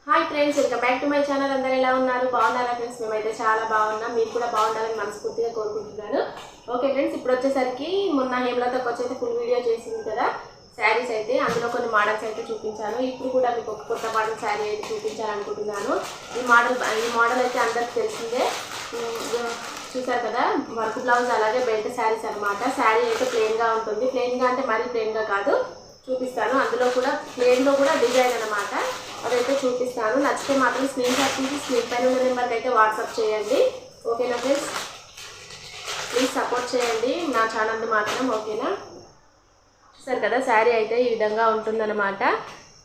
Hi friends, welcome back to my channel. అందరూ ఎలా ఉన్నారు? బాగున్నారా ఫ్రెండ్స్? మేమైతే చాలా బాగున్నాం. మీరు కూడా బాగుండాలని మనస్ఫూర్తిగా కోరుకుంటున్నాను. ఓకే ఫ్రెండ్స్, ఇప్పుడు వచ్చేసరికి మొన్న హేమలతకు వచ్చేసి ఫుల్ వీడియో చేసింది కదా శారీస్ అయితే, అందులో కొన్ని మోడల్స్ అయితే చూపించాను. ఇప్పుడు కూడా మీకు ఒక కొత్త మోడల్ శారీ అయితే చూపించాలనుకుంటున్నాను. ఈ మోడల్ అయితే అందరికి తెలిసిందే. చూసారు కదా, వర్క్ బ్లౌజ్ అలాగే బెల్ట్ శారీస్ అనమాట. శారీ అయితే ప్లెయిన్గా ఉంటుంది. ప్లెయిన్గా అంటే మరీ ప్లెయిన్గా కాదు, చూపిస్తాను. అందులో కూడా ప్లెయిన్లో కూడా డిజైన్ అనమాట, అదైతే చూపిస్తాను. నచ్చితే మాత్రం స్క్రీన్ షాట్ తీసి స్క్రీన్ పైన ఉన్న నెంబర్కి అయితే వాట్సాప్ చేయండి. ఓకేనా ఫ్రెండ్స్? ప్లీజ్ సపోర్ట్ చేయండి నా ఛానల్ని మాత్రం. ఓకేనా? చూసారు కదా, శారీ అయితే ఈ విధంగా ఉంటుందన్నమాట.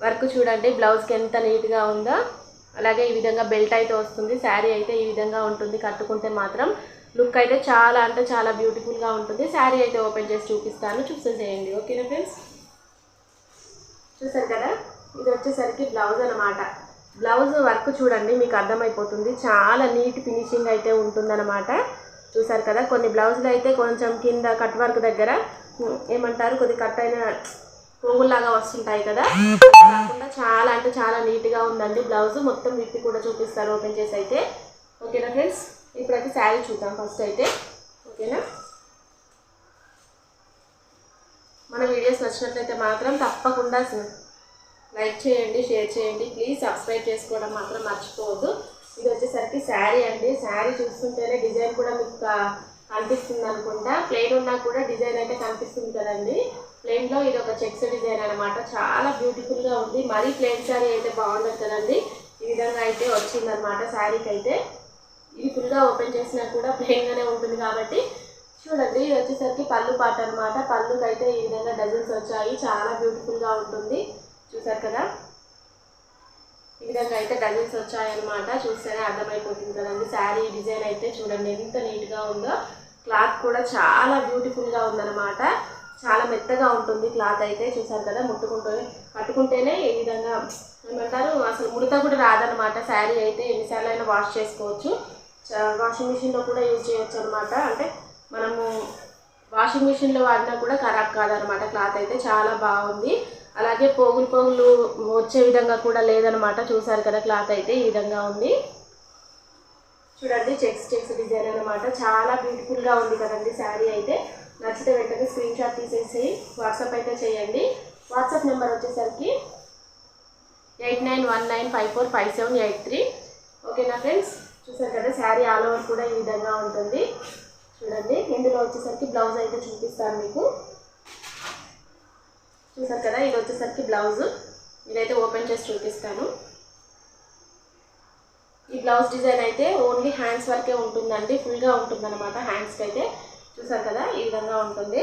వర్క్ చూడండి, బ్లౌజ్కి ఎంత నీట్గా ఉందో. అలాగే ఈ విధంగా బెల్ట్ అయితే వస్తుంది. శారీ అయితే ఈ విధంగా ఉంటుంది. కట్టుకుంటే మాత్రం లుక్ అయితే చాలా అంటే చాలా బ్యూటిఫుల్గా ఉంటుంది. శారీ అయితే ఓపెన్ చేసి చూపిస్తాను, చూసేసేయండి. ఓకేనా ఫ్రెండ్స్? చూసారు కదా, ఇది వచ్చేసరికి బ్లౌజ్ అనమాట. బ్లౌజ్ వర్క్ చూడండి, మీకు అర్థమైపోతుంది. చాలా నీట్ ఫినిషింగ్ అయితే ఉంటుందన్నమాట. చూసారు కదా, కొన్ని బ్లౌజులు అయితే కొంచెం కింద కట్ వర్క్ దగ్గర ఏమంటారు, కొద్ది కట్ అయిన పోగుల్లాగా వస్తుంటాయి కదా, కాకుండా చాలా అంటే చాలా నీట్గా ఉందండి బ్లౌజ్. మొత్తం విప్పి కూడా చూపిస్తారు ఓపెన్ చేసి అయితే. ఓకేనా ఫ్రెండ్స్? ఇప్పుడైతే శారీ చూద్దాం ఫస్ట్ అయితే. ఓకేనా? మన వీడియోస్ నచ్చినట్లయితే మాత్రం తప్పకుండా లైక్ చేయండి, షేర్ చేయండి. ప్లీజ్ సబ్స్క్రైబ్ చేసుకోవడం మాత్రం మర్చిపోవద్దు. ఇది వచ్చేసరికి శారీ అండి. శారీ చూస్తుంటేనే డిజైన్ కూడా మీకు కనిపిస్తుంది అనుకుంటా. ప్లెయిన్ ఉన్నా కూడా డిజైన్ అయితే కనిపిస్తుంది కదండి. ప్లెయిన్లో ఇది ఒక చెక్స్ డిజైన్ అనమాట. చాలా బ్యూటిఫుల్గా ఉంది. మరీ ప్లెయిన్ శారీ అయితే బాగుండదు కదండి. ఈ విధంగా అయితే వచ్చిందనమాట శారీకి అయితే. ఇది ఫుల్గా ఓపెన్ చేసినా కూడా ప్లెయిన్గానే ఉంటుంది కాబట్టి చూడండి. ఇది వచ్చేసరికి పళ్ళు పాట అనమాట. పళ్ళుకి అయితే ఈ విధంగా డజన్స్ వచ్చాయి. చాలా బ్యూటిఫుల్గా ఉంటుంది. చూసారు కదా, ఈ విధంగా అయితే డజన్స్ వచ్చాయన్నమాట. చూస్తేనే అర్థమైపోతుంది కదండి. శారీ డిజైన్ అయితే చూడండి ఎంత నీట్గా ఉందో. క్లాత్ కూడా చాలా బ్యూటిఫుల్గా ఉందన్నమాట. చాలా మెత్తగా ఉంటుంది క్లాత్ అయితే. చూసారు కదా, కట్టుకుంటేనే ఈ విధంగా ఏమంటారు, అసలు ముడత కూడా రాదనమాట. శారీ అయితే ఎన్నిసార్లు అయినా వాష్ చేసుకోవచ్చు. వాషింగ్ మిషన్లో కూడా యూజ్ చేయొచ్చు అనమాట. అంటే మనము వాషింగ్ మిషన్లో వాడినా కూడా ఖరాబ్ కాదనమాట. క్లాత్ అయితే చాలా బాగుంది. అలాగే పోగులు వచ్చే విధంగా కూడా లేదనమాట. చూసారు కదా, క్లాత్ అయితే ఈ విధంగా ఉంది. చూడండి, చెక్స్ డిజైన్ అనమాట. చాలా బ్యూటిఫుల్గా ఉంది కదండి శారీ అయితే. నచ్చితే వెంటనే స్క్రీన్ షాట్ తీసేసి వాట్సాప్ అయితే చేయండి. వాట్సాప్ నెంబర్ వచ్చేసరికి 8919545783. ఓకేనా ఫ్రెండ్స్? చూసారు కదా, శారీ ఆల్ ఓవర్ కూడా ఈ విధంగా ఉంటుంది. చూడండి, ఇందులో వచ్చేసరికి బ్లౌజ్ అయితే చూపిస్తాను మీకు. చూసారు కదా, ఇది వచ్చేసరికి బ్లౌజ్. ఇదైతే ఓపెన్ చేసి చూపిస్తాను. ఈ బ్లౌజ్ డిజైన్ అయితే ఓన్లీ హ్యాండ్స్ వరకే ఉంటుందండి. ఫుల్గా ఉంటుంది అనమాట హ్యాండ్స్కి అయితే. చూసారు కదా, ఈ విధంగా ఉంటుంది.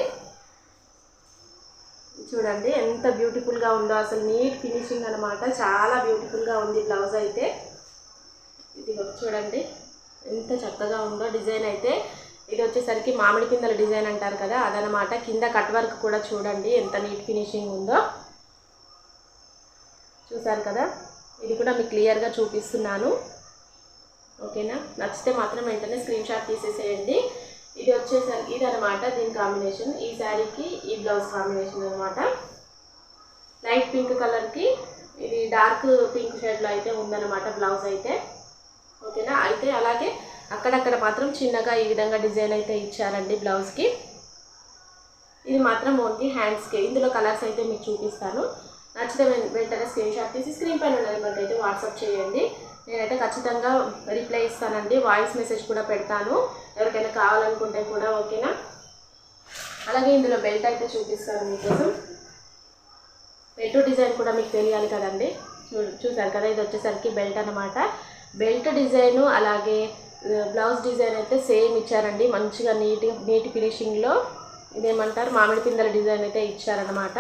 చూడండి ఎంత బ్యూటిఫుల్గా ఉందో. అసలు నీట్ ఫినిషింగ్ అనమాట. చాలా బ్యూటిఫుల్గా ఉంది బ్లౌజ్ అయితే. ఇది చూడండి ఎంత చక్కగా ఉందో డిజైన్ అయితే. ఇది వచ్చేసరికి మామిడి పిందెల డిజైన్ అంటారు కదా, అదనమాట. కింద కట్ వర్క్ కూడా చూడండి ఎంత నీట్ ఫినిషింగ్ ఉందో. చూసారు కదా, ఇది కూడా మీకు క్లియర్గా చూపిస్తున్నాను. ఓకేనా? నచ్చితే మాత్రం వెంటనే స్క్రీన్ షాట్ తీసేసేయండి. ఇది వచ్చేసరికి ఇది అనమాట దీని కాంబినేషన్. ఈ శారీకి ఈ బ్లౌజ్ కాంబినేషన్ అనమాట. లైట్ పింక్ కలర్కి ఇది డార్క్ పింక్ షేడ్లో అయితే ఉందన్నమాట బ్లౌజ్ అయితే. ఓకేనా? అయితే అలాగే అక్కడక్కడ మాత్రం చిన్నగా ఈ విధంగా డిజైన్ అయితే ఇచ్చారండి బ్లౌజ్కి. ఇది మాత్రం ఓన్లీ హ్యాండ్స్కి. ఇందులో కలర్స్ అయితే మీకు చూపిస్తాను. నచ్చితే వెంటనే స్క్రీన్ షాట్ తీసి స్క్రీన్ పైన ఉన్న నెంబర్కి అయితే వాట్సాప్ చేయండి. నేనైతే ఖచ్చితంగా రిప్లై ఇస్తానండి. వాయిస్ మెసేజ్ కూడా పెడతాను ఎవరికైనా కావాలనుకుంటే కూడా. ఓకేనా? అలాగే ఇందులో బెల్ట్ అయితే చూపిస్తాను మీకోసం. బెల్ట్ డిజైన్ కూడా మీకు తెలియాలి కదండి. చూసారు కదా, ఇది వచ్చేసరికి బెల్ట్ అనమాట. బెల్ట్ డిజైను అలాగే బ్లౌజ్ డిజైన్ అయితే సేమ్ ఇచ్చారండి. మంచిగా నీట్ ఫినిషింగ్లో ఇదేమంటారు మామిడి పిందెల డిజైన్ అయితే ఇచ్చారనమాట.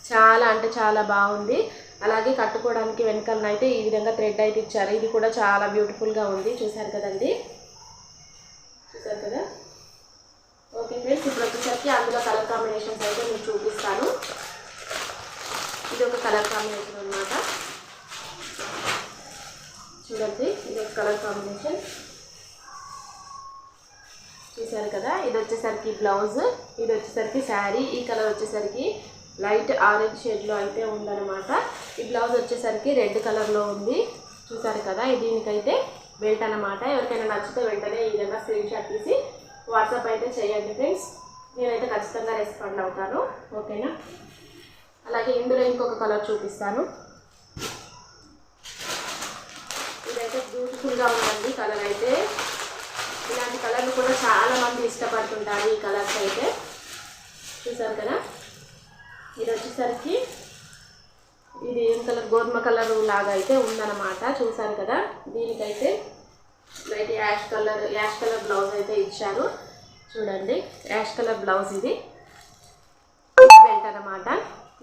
చాలా అంటే చాలా బాగుంది. అలాగే కట్టుకోవడానికి వెనకాల అయితే ఈ విధంగా థ్రెడ్ అయితే ఇచ్చారు. ఇది కూడా చాలా బ్యూటిఫుల్గా ఉంది. చూసారు కదండి, చూసారు కదా. ఓకే ఫ్రెండ్స్, ఇప్పుడు వచ్చేసరికి అందులో కలర్ కాంబినేషన్స్ అయితే మీకు చూపిస్తాను. ఇది ఒక కలర్ కాంబినేషన్ అనమాట. చూడండి, ఇది ఒక కలర్ కాంబినేషన్. చూసారు కదా, ఇది వచ్చేసరికి బ్లౌజ్, ఇది వచ్చేసరికి శారీ. ఈ కలర్ వచ్చేసరికి లైట్ ఆరెంజ్ షేడ్లో అయితే ఉందన్నమాట. ఈ బ్లౌజ్ వచ్చేసరికి రెడ్ కలర్లో ఉంది. చూసారు కదా, దీనికైతే బెల్ట్ అన్నమాట. ఎవరికైనా నచ్చితే వెంటనే ఈ విధంగా స్క్రీన్ షాట్ తీసి వాట్సాప్ అయితే చేయండి ఫ్రెండ్స్. నేనైతే ఖచ్చితంగా రెస్పాండ్ అవుతాను, ఓకేనా. అలాగే ఇందులో ఇంకొక కలర్ చూపిస్తాను. ఇదైతే బ్యూటిఫుల్గా ఉందండి కలర్ అయితే. ఇలాంటి కలర్లు కూడా చాలామంది ఇష్టపడుతుంటారు ఈ కలర్స్ అయితే. చూసారు కదా, ఇది వచ్చేసరికి ఇది ఏం కలర్, గోధుమ కలర్ లాగా అయితే ఉందన్నమాట. చూసారు కదా, దీనికైతే లైట్ యాష్ కలర్ బ్లౌజ్ అయితే ఇచ్చారు. చూడండి, యాష్ కలర్ బ్లౌజ్, ఇది బెల్ట్ అన్నమాట.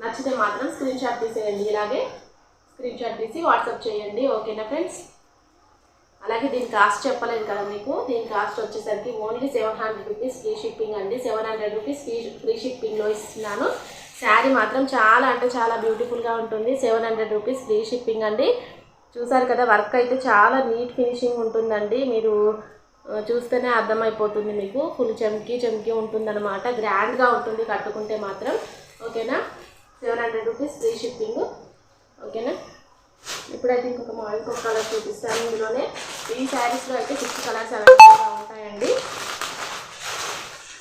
నచ్చితే మాత్రం స్క్రీన్ షాట్ తీసేయండి, ఇలాగే స్క్రీన్ షాట్ తీసి వాట్సాప్ చేయండి, ఓకేనా ఫ్రెండ్స్. అలాగే దీని కాస్ట్ చెప్పలేదు కదా మీకు. దీని కాస్ట్ వచ్చేసరికి ఓన్లీ 700 రూపీస్ ఫ్రీ షిప్పింగ్ అండి. 700 రూపీస్ ఫ్రీ షిప్పింగ్లో ఇస్తున్నాను. శారీ మాత్రం చాలా అంటే చాలా బ్యూటిఫుల్గా ఉంటుంది. 700 రూపీస్ ఫ్రీ షిప్పింగ్ అండి. చూసారు కదా, వర్క్ అయితే చాలా నీట్ ఫినిషింగ్ ఉంటుందండి. మీరు చూస్తేనే అర్థమైపోతుంది మీకు. ఫుల్ చెమ్కి ఉంటుందన్నమాట. గ్రాండ్గా ఉంటుంది కట్టుకుంటే మాత్రం, ఓకేనా. 700 రూపీస్ ఫ్రీ షిప్పింగ్, ఓకేనా. ఇప్పుడైతే ఇంకొక కలర్ చూపిస్తాను. ఇందులోనే ఈ శారీస్లో అయితే 6 కలర్స్ అవైలబుల్గా ఉంటాయండి.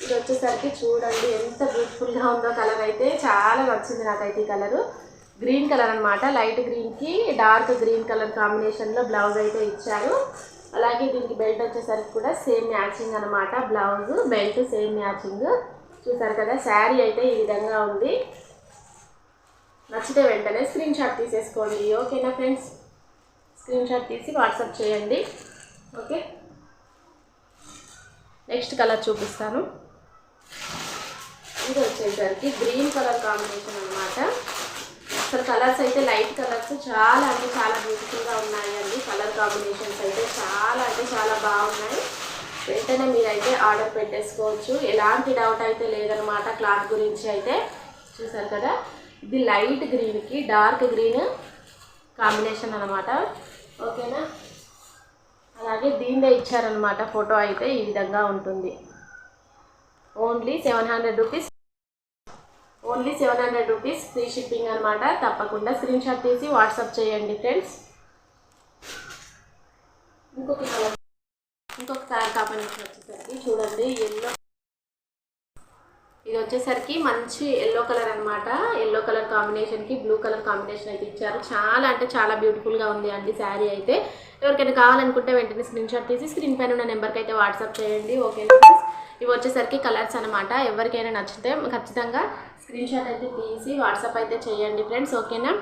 ఇది వచ్చేసరికి చూడండి ఎంత బ్యూటిఫుల్గా ఉందో. కలర్ అయితే చాలా నచ్చింది నాకైతే ఈ కలరు. గ్రీన్ కలర్ అనమాట. లైట్ గ్రీన్కి డార్క్ గ్రీన్ కలర్ కాంబినేషన్లో బ్లౌజ్ అయితే ఇచ్చారు. అలాగే దీనికి బెల్ట్ వచ్చేసరికి కూడా సేమ్ మ్యాచింగ్ అనమాట. Blouse belt same matching. చూసారు కదా, శారీ అయితే ఈ విధంగా ఉంది. నచ్చితే వెంటనే స్క్రీన్ షాట్ తీసేసుకోండి, ఓకేనా ఫ్రెండ్స్. స్క్రీన్ షాట్ తీసి వాట్సాప్ చేయండి, ఓకే. నెక్స్ట్ కలర్ చూపిస్తాను. ఇది వచ్చేసరికి గ్రీన్ కలర్ కాంబినేషన్ అనమాట. అసలు కలర్స్ అయితే లైట్ కలర్స్ చాలా అంటే చాలా బ్యూటిఫుల్గా ఉన్నాయండి. కలర్ కాంబినేషన్స్ అయితే చాలా అంటే చాలా బాగున్నాయి. వెంటనే మీరైతే ఆర్డర్ పెట్టేసుకోవచ్చు. ఎలాంటి డౌట్ అయితే లేదనమాట క్లాత్ గురించి అయితే. చూసారు కదా, ఇది లైట్ గ్రీన్కి డార్క్ గ్రీన్ కాంబినేషన్ అనమాట, ఓకేనా. అలాగే దీనిదే ఇచ్చారనమాట ఫోటో అయితే ఈ విధంగా ఉంటుంది. ఓన్లీ 700 రూపీస్ ఫ్రీ షిప్పింగ్ అనమాట. తప్పకుండా స్క్రీన్ షాట్ తీసి వాట్సాప్ చేయండి ఫ్రెండ్స్. ఇంకొక కలర్ కాంబినేషన్ వచ్చేసరికి చూడండి, ఇది వచ్చేసరికి మంచి ఎల్లో కలర్ అనమాట. ఎల్లో కలర్ కాంబినేషన్కి బ్లూ కలర్ కాంబినేషన్ అయితే ఇచ్చారు. చాలా అంటే చాలా బ్యూటిఫుల్గా ఉంది అండి శారీ అయితే. ఎవరికైనా కావాలనుకుంటే వెంటనే స్క్రీన్ షాట్ తీసి స్క్రీన్ పైన ఉన్న నెంబర్కి అయితే వాట్సాప్ చేయండి, ఓకే ఫ్రెండ్స్. ఇవి వచ్చేసరికి కలర్స్ అనమాట. ఎవరికైనా నచ్చితే ఖచ్చితంగా స్క్రీన్ షాట్ అయితే తీసి వాట్సాప్ అయితే చేయండి ఫ్రెండ్స్, ఓకేనా.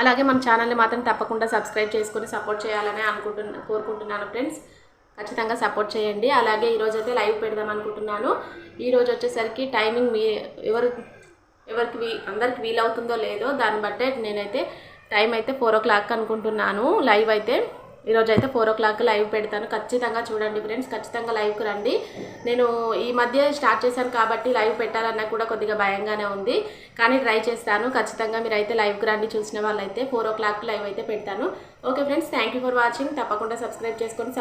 అలాగే మన ఛానల్ని మాత్రం తప్పకుండా సబ్స్క్రైబ్ చేసుకొని సపోర్ట్ చేయాలని కోరుకుంటున్నాను ఫ్రెండ్స్. ఖచ్చితంగా సపోర్ట్ చేయండి. అలాగే ఈరోజు అయితే లైవ్ పెడదాం అనుకుంటున్నాను. ఈరోజు వచ్చేసరికి టైమింగ్ అందరికి వీలవుతుందో లేదో దాన్ని బట్టే నేనైతే టైం అయితే 4 o'clock అనుకుంటున్నాను. లైవ్ అయితే ఈరోజు అయితే 4 o'clock లైవ్ పెడతాను. ఖచ్చితంగా చూడండి ఫ్రెండ్స్, ఖచ్చితంగా లైవ్కి రండి. నేను ఈ మధ్య స్టార్ట్ చేశాను కాబట్టి లైవ్ పెట్టాలన్నా కూడా కొద్దిగా భయంగానే ఉంది, కానీ ట్రై చేస్తాను. ఖచ్చితంగా మీరు అయితే లైవ్కి రండి. చూసిన వాళ్ళైతే 4 o'clock లైవ్ అయితే పెడతాను, okay friends. Thank you for watching. తప్పకుండా సబ్స్క్రైబ్ చేసుకొని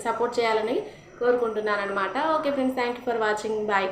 సపోర్ట్ చేయాలని కోరుకుంటున్నాను అనమాట, okay friends. Thank you for watching, bye.